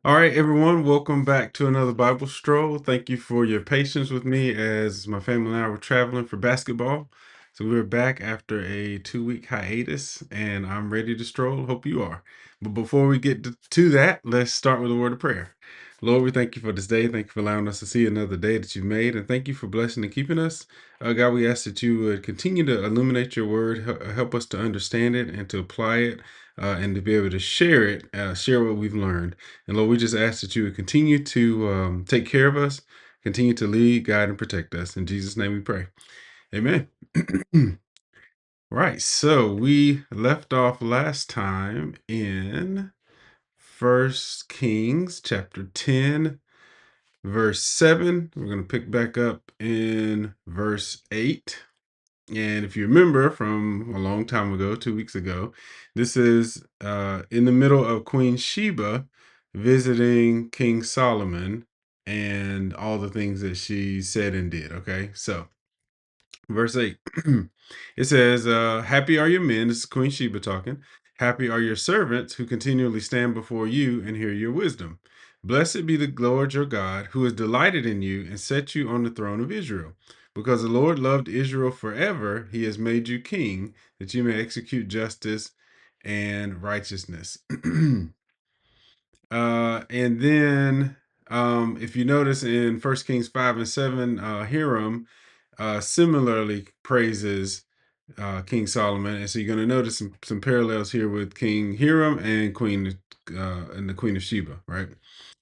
All right, everyone, welcome back to another Bible Stroll. Thank you for your patience with me as my family and I were traveling for basketball. So we're back after a 2-week hiatus, and I'm ready to stroll. Hope you are. But before we get to that, let's start with a word of prayer. Lord, we thank you for this day. Thank you for allowing us to see another day that you've made, and thank you for blessing and keeping us. God, we ask that you would continue to illuminate your word, help us to understand it and to apply it, and to be able to share it, share what we've learned. And Lord, we just ask that you would continue to take care of us, continue to lead, guide, and protect us. In Jesus' name we pray. Amen. Right. So we left off last time in First Kings chapter 10, verse 7. We're going to pick back up in verse 8. And if you remember from a long time ago, 2 weeks ago, this is in the middle of Queen Sheba visiting King Solomon and all the things that she said and did. Okay, so verse 8 it says, Happy are your men, this is Queen Sheba talking. Happy are your servants who continually stand before you and hear your wisdom. Blessed be the Lord your God, who has delighted in you and set you on the throne of Israel. Because the Lord loved Israel forever, he has made you king, that you may execute justice and righteousness. And then if you notice in 1 Kings 5 and 7, Hiram similarly praises King Solomon. And so you're going to notice some parallels here with King Hiram and the Queen of Sheba, right?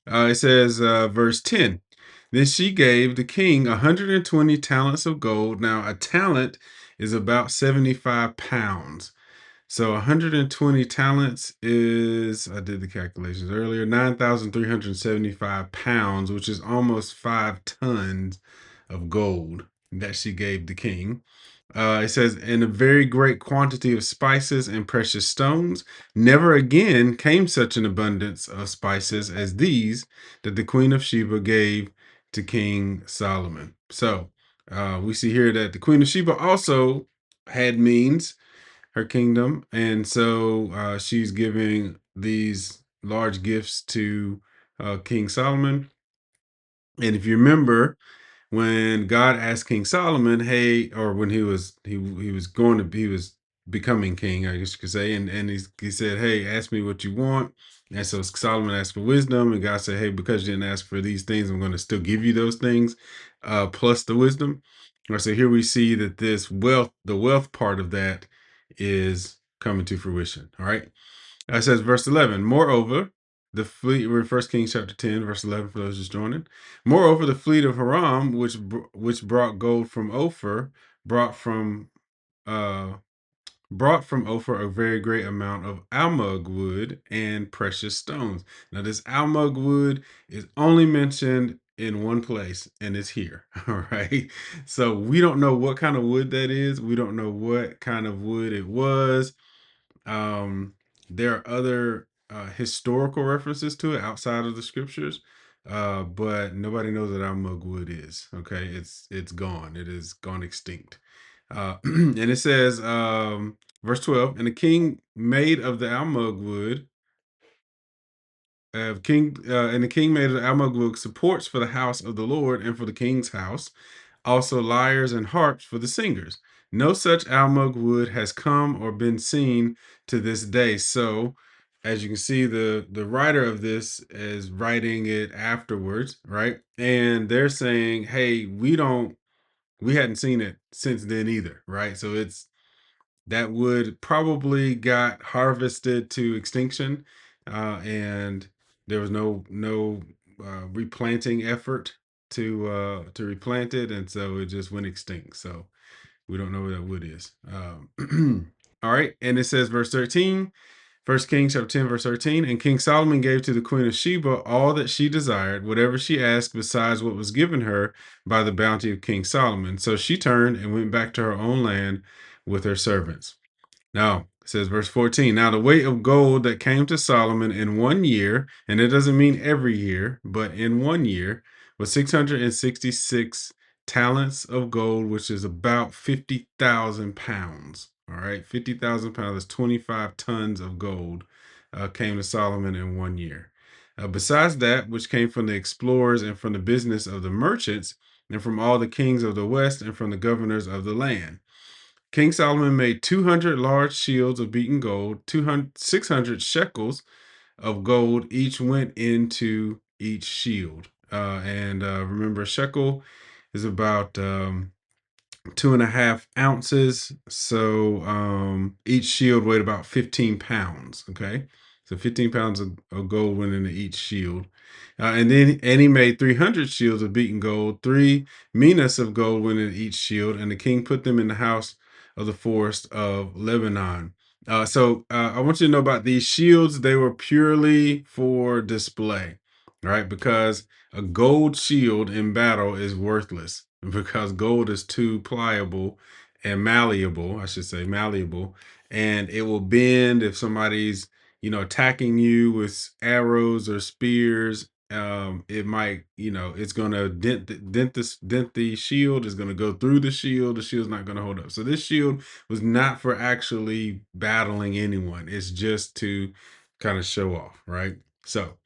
It says, verse 10, then she gave the king 120 talents of gold. Now, a talent is about 75 pounds. So 120 talents is, I did the calculations earlier, 9,375 pounds, which is almost 5 tons of gold that she gave the king. It says, and a very great quantity of spices and precious stones. Never again came such an abundance of spices as these that the Queen of Sheba gave to King Solomon. So we see here that the Queen of Sheba also had means, her kingdom, and so she's giving these large gifts to King Solomon. And if you remember, when God asked King Solomon, hey, or when he was becoming king, I guess you could say, and he said, hey, ask me what you want. And so Solomon asked for wisdom, and God said, hey, because you didn't ask for these things, I'm going to still give you those things, plus the wisdom. So here we see that the wealth part of that is coming to fruition. All right. It says, verse 11, moreover, the fleet, we're in 1 Kings chapter 10, verse 11, for those just joining. Moreover, the fleet of Hiram, which brought gold from Ophir, brought from uh, Ophir a very great amount of almug wood and precious stones. Now, this almug wood is only mentioned in one place, and it's here. All right. So we don't know what kind of wood that is. We don't know what kind of wood it was. Um, there are other historical references to it outside of the scriptures, but nobody knows what almug wood is. Okay, it's gone. It is gone extinct. And it says, verse 12, and the king made of the almug wood. And the king made of the almug wood supports for the house of the Lord and for the king's house, also lyres and harps for the singers. No such almug wood has come or been seen to this day. So, as you can see, the writer of this is writing it afterwards, right? And they're saying, hey, we hadn't seen it since then either, right? So that wood probably got harvested to extinction, and there was no replanting effort to replant it, and so it just went extinct. So we don't know where that wood is. All right, and it says, verse 13. 1 Kings chapter 10, verse 13. And King Solomon gave to the queen of Sheba all that she desired, whatever she asked, besides what was given her by the bounty of King Solomon. So she turned and went back to her own land with her servants. Now, it says verse 14. Now the weight of gold that came to Solomon in 1 year, and it doesn't mean every year, but in 1 year, was 666 talents of gold, which is about 50,000 pounds. All right, 50,000 pounds is 25 tons of gold, came to Solomon in 1 year. Besides that, which came from the explorers and from the business of the merchants, and from all the kings of the west and from the governors of the land. King Solomon made 200 large shields of beaten gold, 200, 600 shekels of gold each went into each shield. And remember, a shekel is about 2.5 ounces. So each shield weighed about 15 pounds. Okay. So 15 pounds of gold went into each shield. And he made 300 shields of beaten gold. 3 minas of gold went in each shield. And the king put them in the house of the forest of Lebanon. I want you to know about these shields. They were purely for display, right? Because a gold shield in battle is worthless because gold is too pliable and malleable, I should say, malleable, and it will bend if somebody's, attacking you with arrows or spears. It might, it's gonna dent the shield. Is gonna go through the shield. The shield's not gonna hold up. So this shield was not for actually battling anyone. It's just to kind of show off, right? So,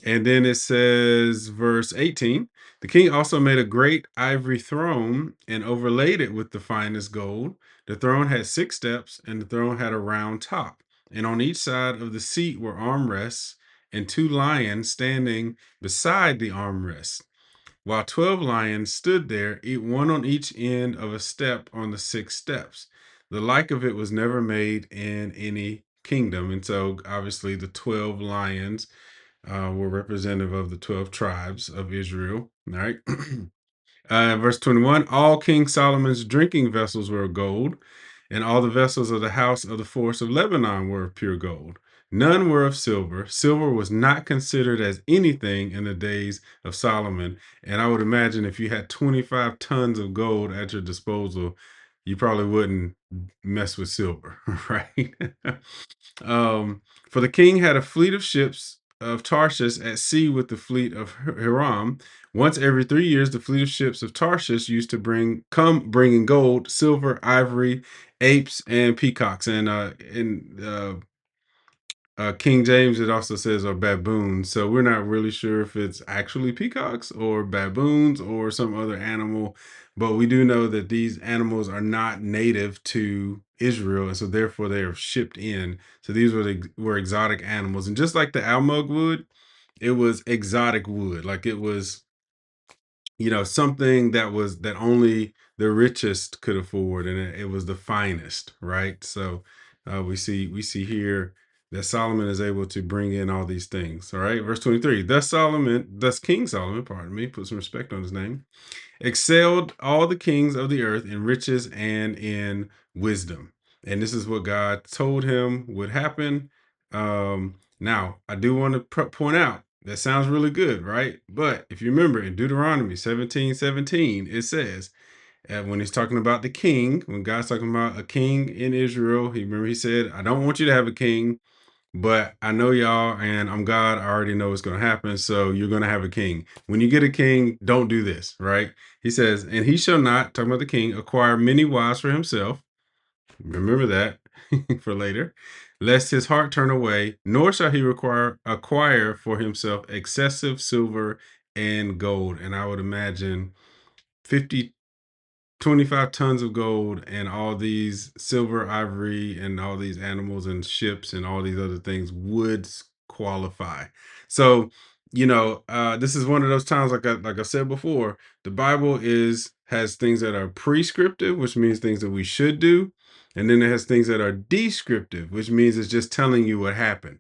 and then it says, verse 18, the king also made a great ivory throne and overlaid it with the finest gold. The throne had 6 steps, and the throne had a round top. And on each side of the seat were armrests, and 2 lions standing beside the armrests, while 12 lions stood there, one on each end of a step on the 6 steps. The like of it was never made in any kingdom. And so, obviously, the 12 lions were representative of the 12 tribes of Israel. All right. Verse 21, all King Solomon's drinking vessels were of gold, and all the vessels of the house of the forest of Lebanon were of pure gold. None were of silver. Silver was not considered as anything in the days of Solomon. And I would imagine if you had 25 tons of gold at your disposal, you probably wouldn't mess with silver, right? For the king had a fleet of ships of Tarshish at sea with the fleet of Hiram. Once every 3 years, the fleet of ships of Tarshish used to bringing gold, silver, ivory, apes, and peacocks. And in King James, it also says are baboons. So we're not really sure if it's actually peacocks or baboons or some other animal, but we do know that these animals are not native to Israel, and so therefore they are shipped in. So these were exotic animals, and just like the almug wood, it was exotic wood. Like it was, something that only the richest could afford, and it was the finest, right? So we see here that Solomon is able to bring in all these things. All right, verse 23. Thus King Solomon, pardon me, put some respect on his name, excelled all the kings of the earth in riches and in wisdom. And this is what God told him would happen. Now, I do want to point out that sounds really good, right? But if you remember in Deuteronomy 17:17, it says, when he's talking about the king, when God's talking about a king in Israel, he said, I don't want you to have a king, but I know y'all, and I'm God. I already know what's going to happen. So you're going to have a king. When you get a king, don't do this, right? He says, and he shall not, talking about the king, acquire many wives for himself. Remember that for later, lest his heart turn away, nor shall he acquire for himself excessive silver and gold. And I would imagine 50 25 tons of gold and all these silver, ivory, and all these animals and ships and all these other things would qualify. So, this is one of those times, like I said before, the Bible has things that are prescriptive, which means things that we should do, and then it has things that are descriptive, which means it's just telling you what happened.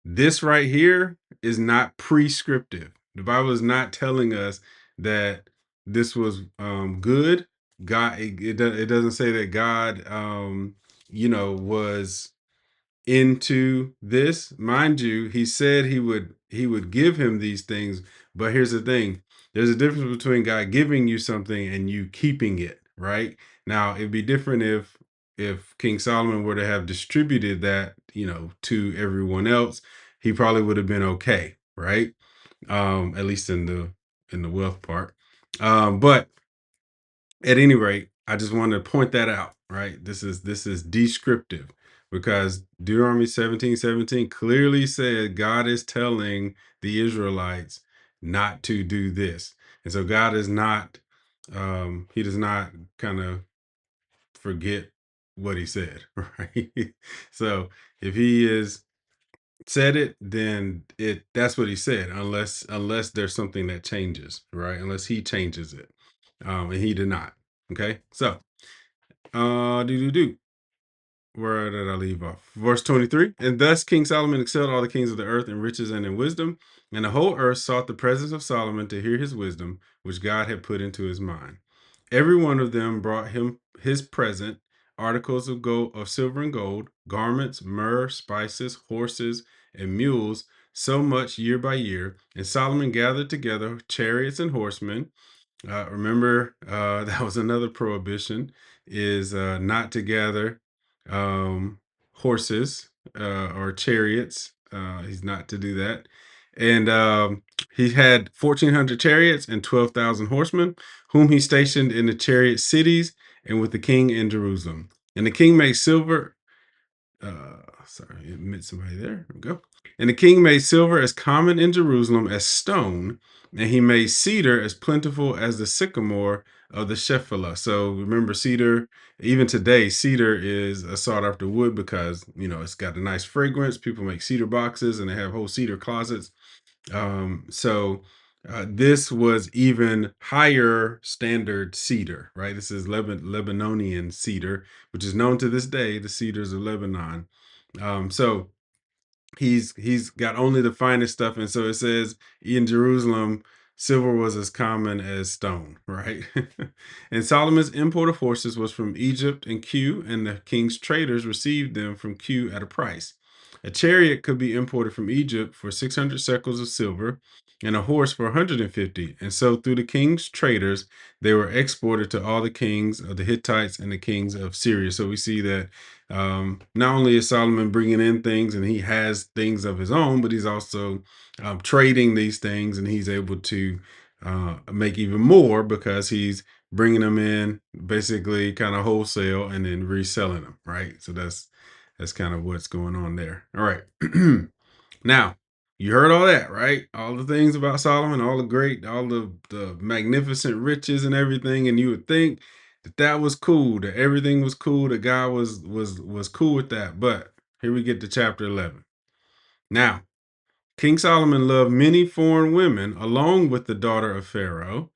This right here is not prescriptive. The Bible is not telling us that this was good. God, it doesn't say that God, was into this. Mind you, he said he would give him these things, but here's the thing. There's a difference between God giving you something and you keeping it, right? Now, it'd be different if King Solomon were to have distributed that, to everyone else. He probably would have been okay, right? At least in the wealth part. But at any rate, I just wanted to point that out, right? This is descriptive. because Deuteronomy 17:17 clearly said God is telling the Israelites not to do this. And so God is not, he does not kind of forget what he said, right? So if he is said it, then that's what he said, unless there's something that changes, right? Unless he changes it. And he did not. Okay. So do do. Where did I leave off? Verse 23. And thus King Solomon excelled all the kings of the earth in riches and in wisdom, and the whole earth sought the presence of Solomon to hear his wisdom, which God had put into his mind. Every one of them brought him his present, articles of gold, of silver and gold, garments, myrrh, spices, horses, and mules, so much year by year. And Solomon gathered together chariots and horsemen. Remember, that was another prohibition, is not to gather um, horses or chariots. He's not to do that. And he had 1,400 chariots and 12,000 horsemen, whom he stationed in the chariot cities and with the king in Jerusalem. And the king made silver sorry, admit somebody there. There we go. And the king made silver as common in Jerusalem as stone, and he made cedar as plentiful as the sycamore of the Shephelah. So remember, cedar, even today, cedar is a sought after wood because, it's got a nice fragrance. People make cedar boxes and they have whole cedar closets. This was even higher standard cedar, right? This is Lebanonian cedar, which is known to this day, the cedars of Lebanon. So he's got only the finest stuff, and so it says in Jerusalem, silver was as common as stone, right? And Solomon's import of horses was from Egypt and Q, and the king's traders received them from Q at a price. A chariot could be imported from Egypt for 600 shekels of silver, and a horse for 150. And so through the king's traders, they were exported to all the kings of the Hittites and the kings of Syria. So we see that not only is Solomon bringing in things and he has things of his own, but he's also trading these things, and he's able to make even more because he's bringing them in basically kind of wholesale and then reselling them, right? So that's kind of what's going on there. All right. Now, you heard all that, right? All the things about Solomon, all the magnificent riches and everything, and you would think that was cool, that everything was cool, that God was cool with that. But here we get to chapter 11. Now, King Solomon loved many foreign women along with the daughter of Pharaoh,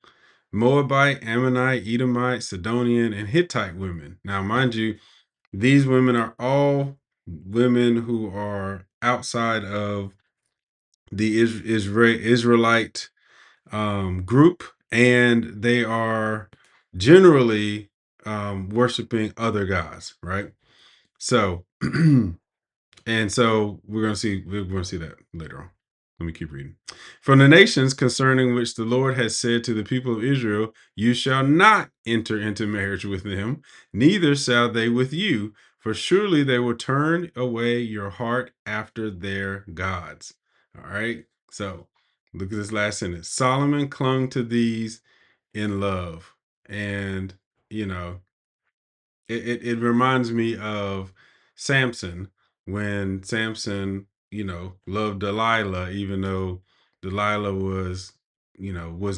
Moabite, Ammonite, Edomite, Sidonian, and Hittite women. Now, mind you, these women are all women who are outside of the Israelite group, and they are generally worshiping other gods, right? So, and so we're going to see that later on. Let me keep reading. From the nations concerning which the Lord has said to the people of Israel, you shall not enter into marriage with them, neither shall they with you, for surely they will turn away your heart after their gods. All right. So look at this last sentence. Solomon clung to these in love. And, you know, it reminds me of Samson, when Samson, loved Delilah, even though Delilah was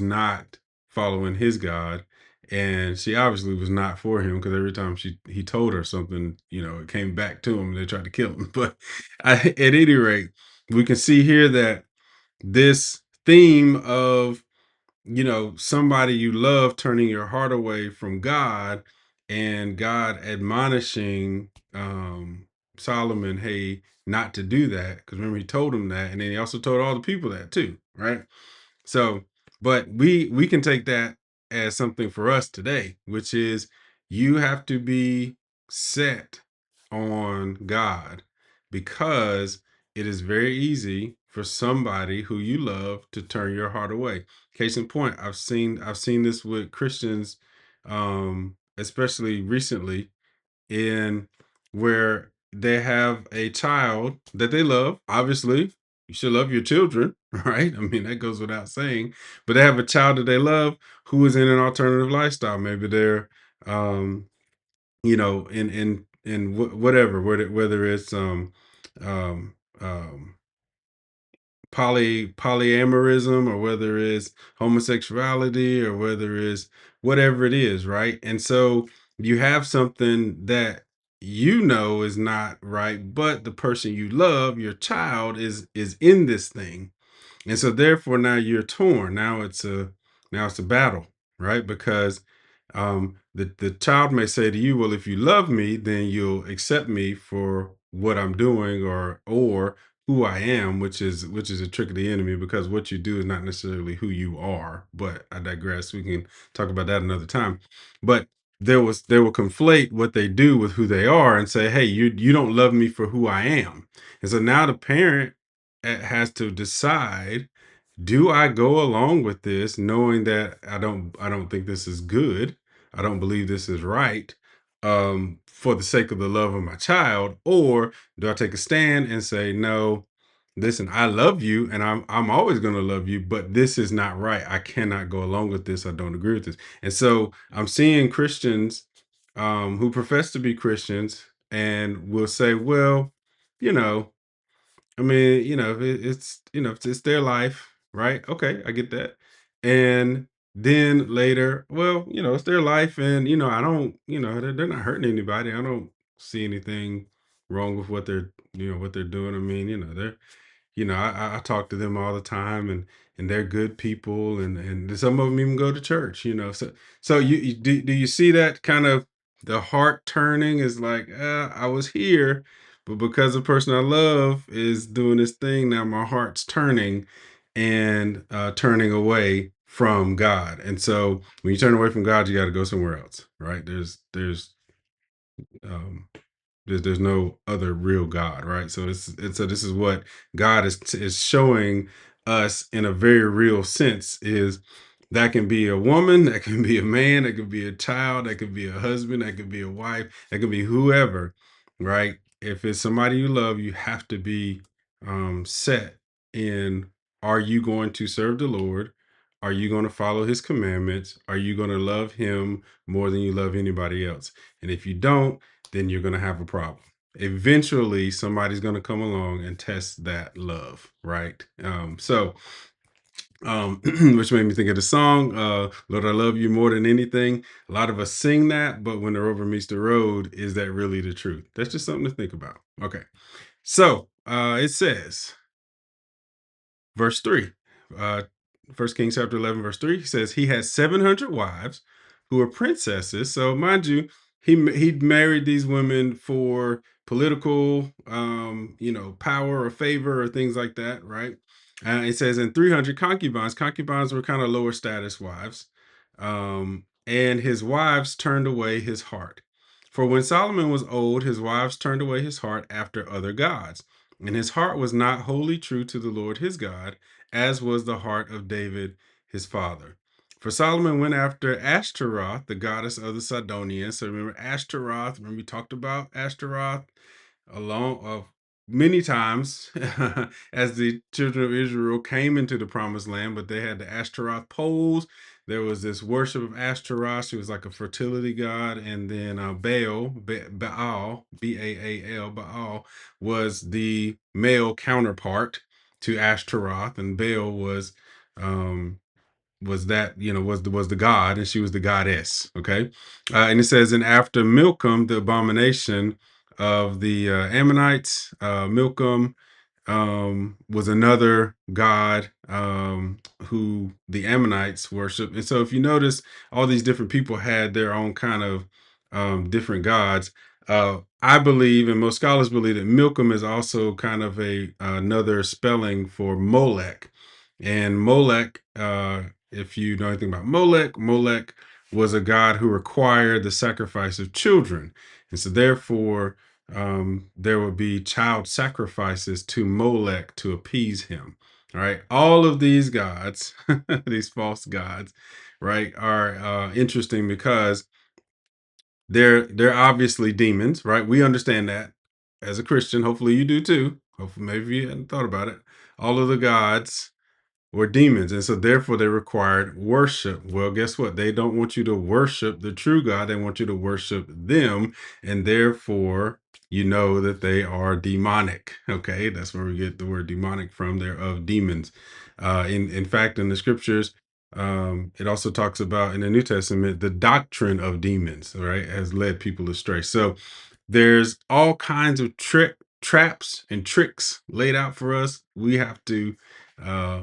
not following his God. And she obviously was not for him, because every time he told her something, it came back to him and they tried to kill him. But at any rate, we can see here that this theme of somebody you love turning your heart away from God, and God admonishing Solomon, hey, not to do that, because remember he told him that, and then he also told all the people that too, right? So, but we can take that as something for us today, which is you have to be set on God, because it is very easy for somebody who you love to turn your heart away. Case in point, I've seen this with Christians, especially recently, in where they have a child that they love. Obviously, you should love your children, right? I mean, that goes without saying. But they have a child that they love who is in an alternative lifestyle. Maybe they're, in whatever, whether it's um, um, polyamorism, or whether it's homosexuality, or whether it's whatever it is, right? And so you have something that you know is not right, but the person you love, your child, is in this thing, and so therefore now you're torn. Now it's a battle, right? Because the child may say to you, well, if you love me, then you'll accept me for what I'm doing, or who I am, which is a trick of the enemy, because what you do is not necessarily who you are. But I digress. We can talk about that another time. But they will conflate what they do with who they are and say, hey, you don't love me for who I am. And so now the parent has to decide, do I go along with this knowing that I don't think this is good. I don't believe this is right, for the sake of the love of my child, or do I take a stand and say, no, listen, I love you and I'm always going to love you, but this is not right. I cannot go along with this. I don't agree with this. And so I'm seeing Christians who profess to be Christians and will say, well, you know, I mean, it's their life, right? Okay, I get that. And then later, well, it's their life, and I don't, they're not hurting anybody. I don't see anything wrong with what they're doing. I mean, I talk to them all the time, and they're good people, and some of them even go to church. So do you see that kind of, the heart turning is like, I was here, but because the person I love is doing this thing, now my heart's turning, and turning away from God. And so when you turn away from God, you got to go somewhere else, right? Um, there's no other real God, right? So this is what God is showing us in a very real sense, is that can be a woman, that can be a man, that could be a child, that could be a husband, that could be a wife, that could be whoever, right? If it's somebody you love, you have to be set in, are you going to serve the Lord? Are you going to follow his commandments? Are you going to love him more than you love anybody else? And if you don't, then you're going to have a problem. Eventually, somebody's going to come along and test that love, right? Which made me think of the song, Lord, I love you more than anything. A lot of us sing that, but when the rubber meets the road, is that really the truth? That's just something to think about. Okay. So it says, verse 3, uh 1 Kings chapter 11 verse 3 says, he has 700 wives who are princesses. So mind you, he married these women for political power or favor or things like that, right? It says, in 300 concubines were kind of lower status wives, and his wives turned away his heart. For when Solomon was old, his wives turned away his heart after other gods, and his heart was not wholly true to the Lord his God, as was the heart of David his father. For Solomon went after Ashtaroth, the goddess of the Sidonians. So remember Ashtaroth. Remember we talked about Ashtaroth along many times as the children of Israel came into the promised land, but they had the Ashtaroth poles. There was this worship of Ashtaroth. She was like a fertility god. And then Baal, Baal, Baal was the male counterpart to Ashtaroth, and Baal was that was the god, and she was the goddess. Okay. And it says, and after Milcom, the abomination of the Ammonites, Milcom was another god who the Ammonites worship. And so if you notice, all these different people had their own kind of different gods. I believe, and most scholars believe, that Milcom is also kind of another spelling for Molech. And Molech, if you know anything about Molech, Molech was a god who required the sacrifice of children. And so therefore, there would be child sacrifices to Molech to appease him. All right. All of these gods, these false gods, right, are interesting because they're obviously demons, right? We understand that as a Christian. Hopefully you do too. Hopefully maybe you hadn't thought about it. All of the gods were demons. And so therefore they required worship. Well, guess what? They don't want you to worship the true God. They want you to worship them. And therefore, you know that they are demonic. Okay. That's where we get the word demonic from. They're of demons. In fact, in the scriptures, it also talks about in the New Testament, the doctrine of demons, right, has led people astray. So there's all kinds of traps and tricks laid out for us. We have to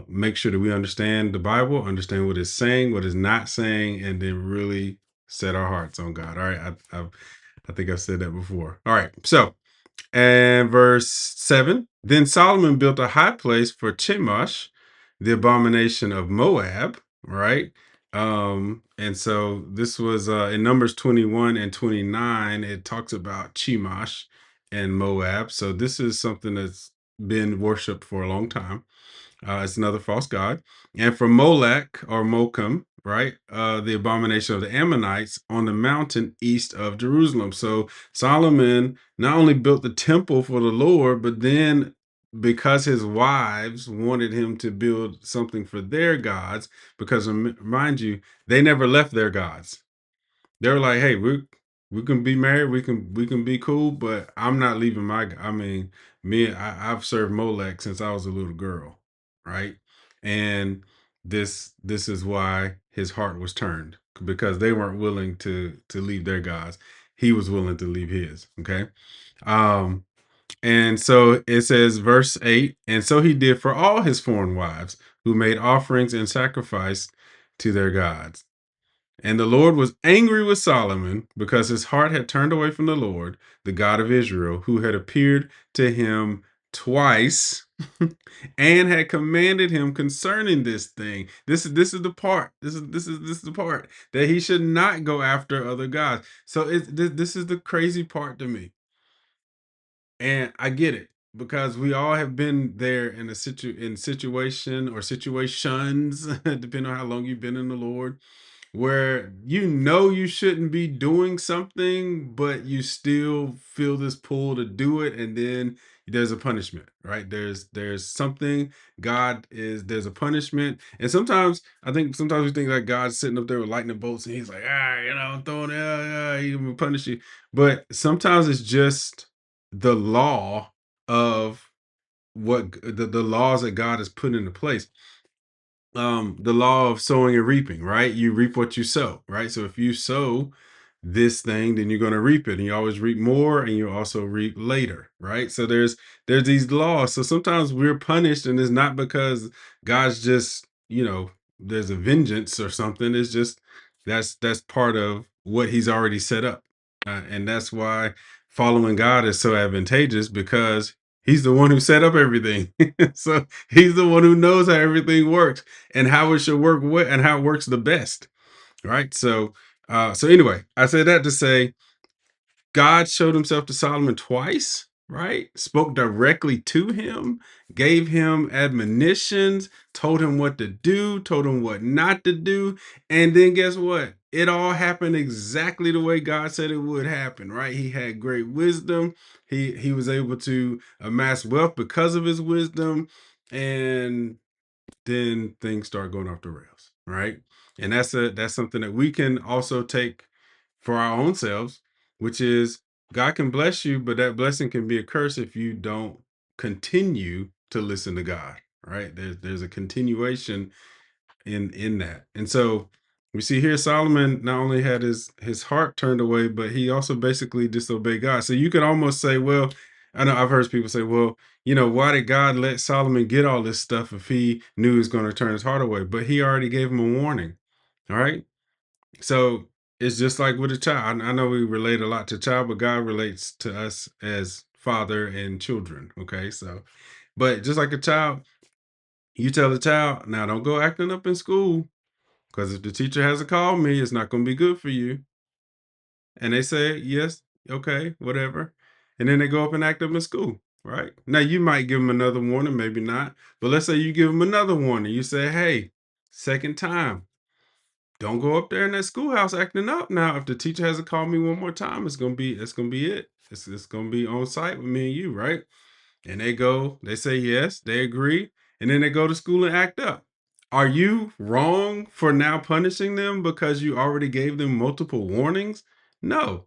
make sure that we understand the Bible, understand what it's saying, what it's not saying, and then really set our hearts on God. All right, I think I've said that before. All right, so and verse 7, then Solomon built a high place for Chemosh, the abomination of Moab, right? And so this was in Numbers 21 and 29, it talks about Chemosh and Moab. So this is something that's been worshipped for a long time. It's another false god. And for Molech or Mokum, right? The abomination of the Ammonites on the mountain east of Jerusalem. So Solomon not only built the temple for the Lord, but then because his wives wanted him to build something for their gods, because mind you, they never left their gods. They were like, "Hey, we can be married, we can be cool, but I'm not leaving my. I mean, I've served Molech since I was a little girl, right? And this is why his heart was turned because they weren't willing to leave their gods. He was willing to leave his. Okay, um, and so it says, verse 8, and so he did for all his foreign wives who made offerings and sacrifice to their gods. And the Lord was angry with Solomon because his heart had turned away from the Lord, the God of Israel, who had appeared to him twice and had commanded him concerning this thing. This is the part. This is the part that he should not go after other gods. So this is the crazy part to me. And I get it because we all have been there in a situation or situations, depending on how long you've been in the Lord, where you know you shouldn't be doing something, but you still feel this pull to do it, and then there's a punishment, right? There's something there's a punishment, and sometimes we think that God's sitting up there with lightning bolts, and He's like, I'm throwing, He will punish you, but sometimes it's just the law of the laws that God has put into place, the law of sowing and reaping, right? You reap what you sow, right? So if you sow this thing, then you're going to reap it, and you always reap more, and you also reap later, right? So there's these laws. So sometimes we're punished, and it's not because God's just, there's a vengeance or something. It's just that's part of what He's already set up, and that's why following God is so advantageous because He's the one who set up everything. So He's the one who knows how everything works and how it should work and how it works the best, right? So anyway, I say that to say God showed himself to Solomon twice, right? Spoke directly to him, gave him admonitions, told him what to do, told him what not to do. And then guess what? It all happened exactly the way God said it would happen, right? He had great wisdom. He was able to amass wealth because of his wisdom. And then things start going off the rails, right? And that's something that we can also take for our own selves, which is God can bless you, but that blessing can be a curse if you don't continue to listen to God, right? There's a continuation in that. And so we see here Solomon not only had his heart turned away, but he also basically disobeyed God. So you could almost say, well, I know I've heard people say, well, why did God let Solomon get all this stuff if he knew he was going to turn his heart away? But he already gave him a warning. All right. So it's just like with a child. I know we relate a lot to child, but God relates to us as father and children. Okay. So, but just like a child, you tell the child, now don't go acting up in school because if the teacher hasn't called me, it's not going to be good for you. And they say, yes, okay, whatever. And then they go up and act up in school, right? Now, you might give them another warning, maybe not. But let's say you give them another warning. You say, hey, second time, don't go up there in that schoolhouse acting up. Now, if the teacher hasn't called me one more time, it's gonna be it. It's gonna be on site with me and you, right? And they say yes, they agree, and then they go to school and act up. Are you wrong for now punishing them because you already gave them multiple warnings? No,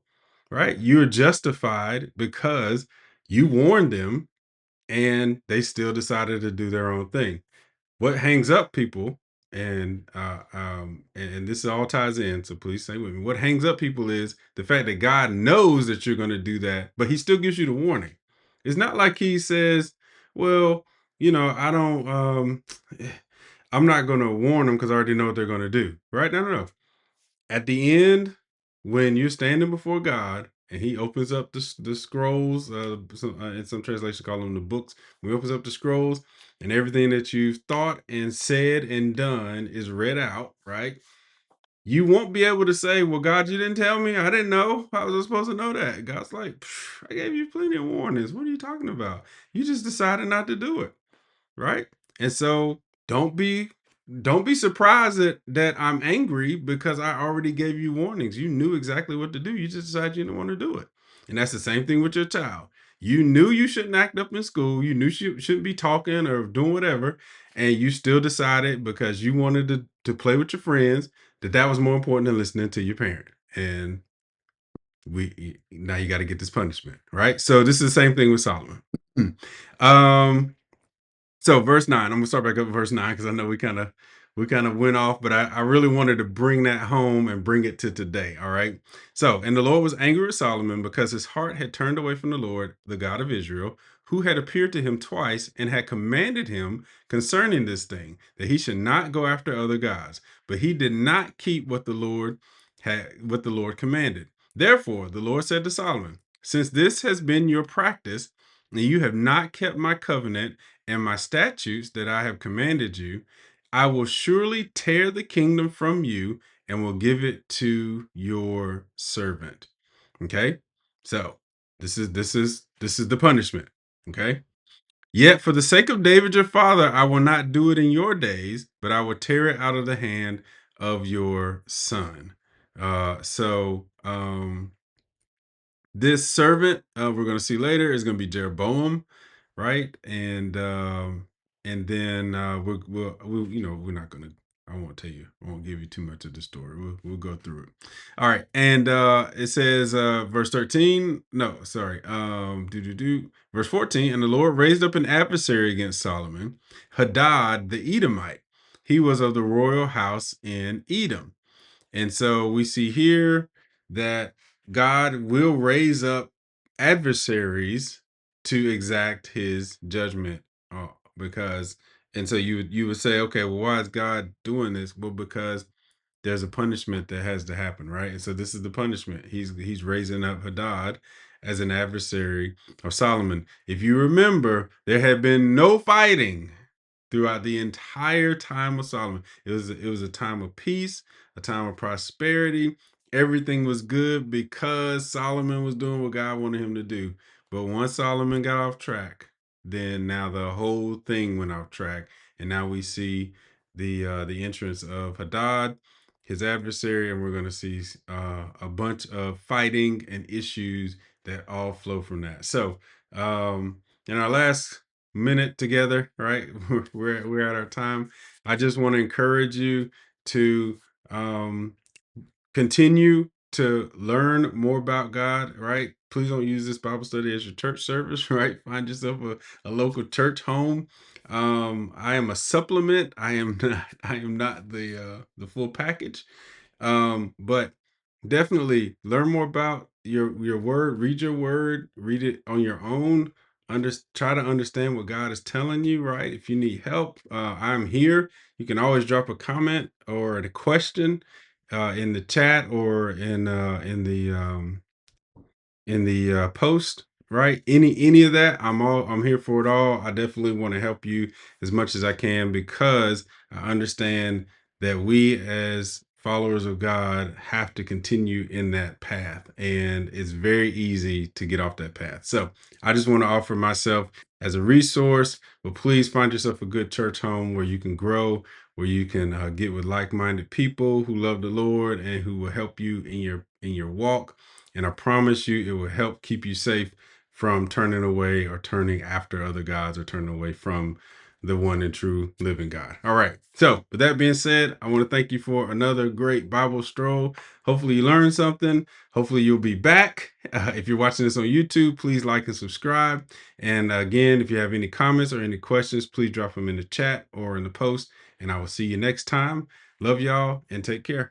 right? You're justified because you warned them and they still decided to do their own thing. What hangs up people, and this all ties in, so please stay with me. What hangs up people is the fact that God knows that you're going to do that, but He still gives you the warning. It's not like He says, "Well, I don't, I'm not going to warn them because I already know what they're going to do." Right? No, no, no. At the end, when you're standing before God and He opens up the scrolls, in some translations call them the books. When He opens up the scrolls and everything that you've thought and said and done is read out, right? You won't be able to say, "Well, God, you didn't tell me. I didn't know. How was I supposed to know that?" God's like, "I gave you plenty of warnings. What are you talking about? You just decided not to do it." Right? And so don't be surprised that I'm angry because I already gave you warnings. You knew exactly what to do. You just decided you didn't want to do it. And that's the same thing with your child. You knew you shouldn't act up in school. You knew you shouldn't be talking or doing whatever. And you still decided because you wanted to play with your friends that was more important than listening to your parent. And now you got to get this punishment, right? So this is the same thing with Solomon. um so verse 9, I'm gonna start back up at verse 9 because I know we kind of went off, but I really wanted to bring that home and bring it to today. All right. So, and the Lord was angry with Solomon because his heart had turned away from the Lord, the God of Israel, who had appeared to him twice and had commanded him concerning this thing, that he should not go after other gods. But he did not keep what the Lord commanded. Therefore, the Lord said to Solomon, "Since this has been your practice, and you have not kept my covenant and my statutes that I have commanded you, I will surely tear the kingdom from you and will give it to your servant." Okay? So, this is the punishment. Okay? "Yet for the sake of David your father, I will not do it in your days, but I will tear it out of the hand of your son." This servant, we're going to see later, is going to be Jeroboam, right? And then we're not going to. I won't tell you. I won't give you too much of the story. We'll go through it. All right, and it says, verse 13. No, sorry. Verse 14. "And the Lord raised up an adversary against Solomon, Hadad the Edomite. He was of the royal house in Edom." And so we see here that God will raise up adversaries to exact his judgment. Because, and so you would say, okay, well, why is God doing this? Well, because there's a punishment that has to happen, right? And so this is the punishment. He's raising up Hadad as an adversary of Solomon. If you remember, there had been no fighting throughout the entire time of Solomon. It was a time of peace, a time of prosperity. Everything was good because Solomon was doing what God wanted him to do. But once Solomon got off track, then now the whole thing went off track, and now we see the entrance of Hadad, his adversary, and we're going to see a bunch of fighting and issues that all flow from that. So, in our last minute together, right? We're at our time. I just want to encourage you to um, continue to learn more about God, right? Please don't use this Bible study as your church service, right? Find yourself a local church home. I am a supplement. I am not. I am not the full package. But definitely learn more about your word. Read your word. Read it on your own. Try to understand what God is telling you. Right. If you need help, I'm here. You can always drop a comment or a question in the chat or in the post, right? Any of that, I'm here for it all. I definitely want to help you as much as I can because I understand that we as followers of God have to continue in that path, and it's very easy to get off that path. So I just want to offer myself as a resource, but please find yourself a good church home where you can grow, where you can get with like-minded people who love the Lord and who will help you in your walk. And I promise you, it will help keep you safe from turning away or turning after other gods or turning away from the one and true living God. All right. So, with that being said, I want to thank you for another great Bible stroll. Hopefully, you learned something. Hopefully, you'll be back. If you're watching this on YouTube, please like and subscribe. And again, if you have any comments or any questions, please drop them in the chat or in the post. And I will see you next time. Love y'all and take care.